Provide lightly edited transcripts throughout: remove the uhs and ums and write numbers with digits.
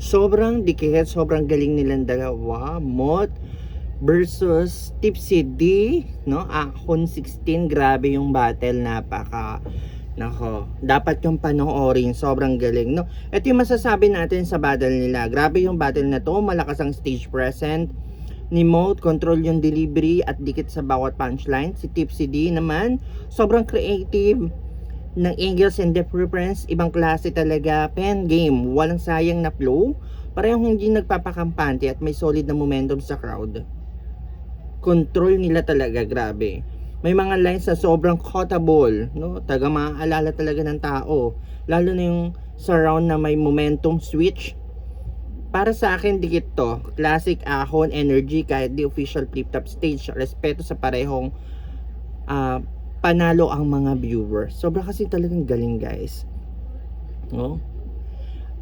Sobrang dikit, sobrang galing nilang dalawa. Mot versus Tipsy D, no? Ahon 16, grabe yung battle, nako, dapat yung panoorin, sobrang galing, no? Ito yung masasabi natin sa battle nila. Grabe yung battle na to, malakas ang stage present ni Moat, control yung delivery at dikit sa bawat punchline. Si Tipsy D naman, sobrang creative ng angles and depth reference, ibang klase talaga. Pen game, walang sayang na flow, parehong hindi nagpapakampante at may solid na momentum sa crowd. Control nila talaga, grabe. May mga lines na sobrang quotable, no? Taga maaalala talaga ng tao, lalo na yung sa round na may momentum switch. Para sa akin, dikit to. Classic ahon energy kahit di official flip-top stage. Respeto sa parehong panalo ang mga viewers. Sobra kasi talagang galing, guys. No?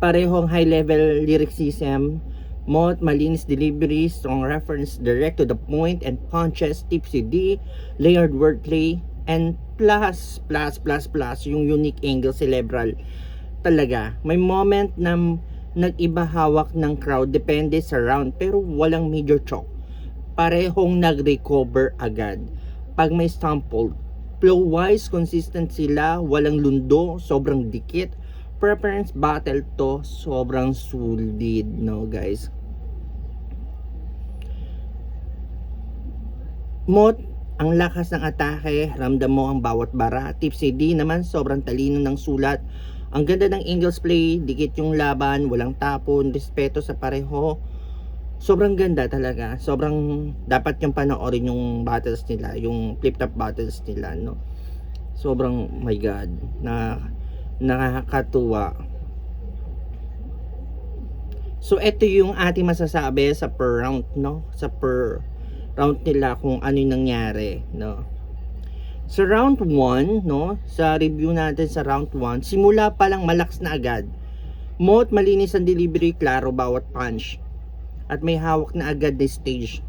Parehong high level lyricism, Moat, malinis delivery, strong reference, direct to the point and punches, Tipsy D, layered wordplay, and plus yung unique angle cerebral. Talaga, may moment na nag-iba hawak ng crowd depende sa round pero walang major choke. Parehong nag-recover agad. Pag may stumble, flow wise consistent sila, walang lundo, sobrang dikit. Preference battle to, sobrang solid, no guys. Mot, ang lakas ng atake, ramdam mo ang bawat bara. Tipsy D naman, sobrang talino ng sulat. Ang ganda ng angles play, dikit yung laban, walang tapon, respeto sa pareho. Sobrang ganda talaga. Sobrang dapat yung panoorin yung battles nila, yung flip-top battles nila, no. Sobrang, my god, nakakatuwa. So ito yung ating masasabi sa per round, no? Sa per round nila kung ano yung nangyari, no? Sa round 1, no? Sa review natin sa round 1, simula pa lang malakas na agad. Moat, malinis ang delivery, klaro bawat punch. At may hawak na agad na stage.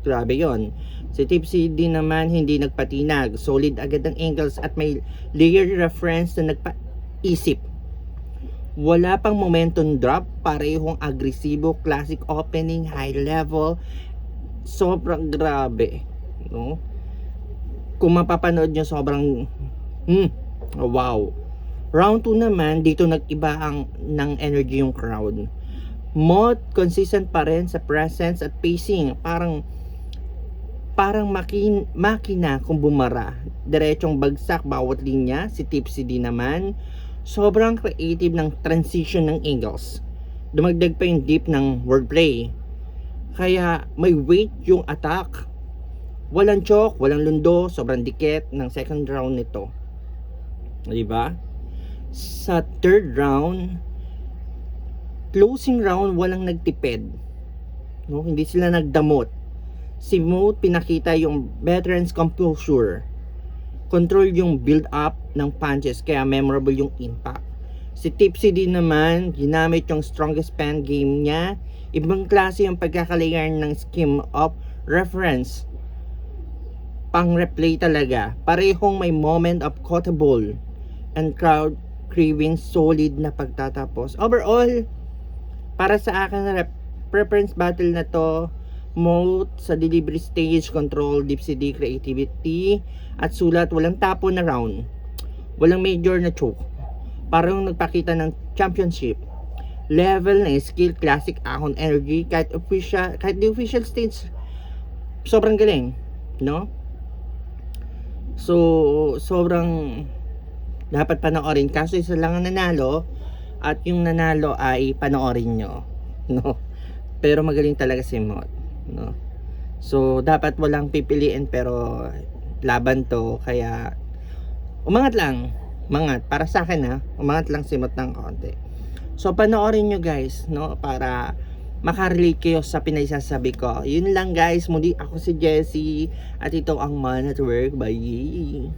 Grabe yon. Si Tipsy D naman hindi nagpatinag. Solid agad ang angles at may layered reference na nagpaisip. Wala pang momentum drop, parehong agresibo, classic opening, high level. Sobrang grabe, no? Kung mapapanood nyo, sobrang wow. Round 2 naman, dito nag-iba ng energy yung crowd. Moat, consistent pa rin sa presence at pacing. Parang makina kung bumara. Diretsong bagsak bawat linya. Si Tipsy D naman, sobrang creative ng transition ng angles. Dumagdag pa yung deep ng wordplay. Kaya may weight yung attack. Walang choke, walang lundo, sobrang dikit ng second round nito. Diba? Sa third round, closing round, walang nagtipid. No? Hindi sila nagdamot. Si Moat, pinakita yung veteran's composure. Control yung build up ng punches, kaya memorable yung impact. Si Tipsy D naman, ginamit yung strongest pen game niya. Ibang klase yung pagkakalayer ng scheme of reference. Pang replay talaga. Parehong may moment of quotable and crowd craving, solid na pagtatapos. Overall, para sa akin, preference battle na to. Moat sa delivery stage, control, Tipsy D, creativity, at sulat, walang tapo na round. Walang major na choke. Parang nagpakita ng championship. Level na skill, classic ahon energy, kahit the official stage, sobrang galing, no? So, sobrang dapat panoorin. Kaso isa lang ang nanalo, at yung nanalo ay panoorin nyo, no? Pero magaling talaga si Moat, no? So dapat walang pipiliin, pero laban to, kaya umangat para sa akin, ha, umangat lang si Moat ng konti. So panoorin nyo, guys, no, para makarelate kayo sa pinagsasabi ko. Yun lang, guys. Muli ako si Jessie at ito ang Man at Work. Bye.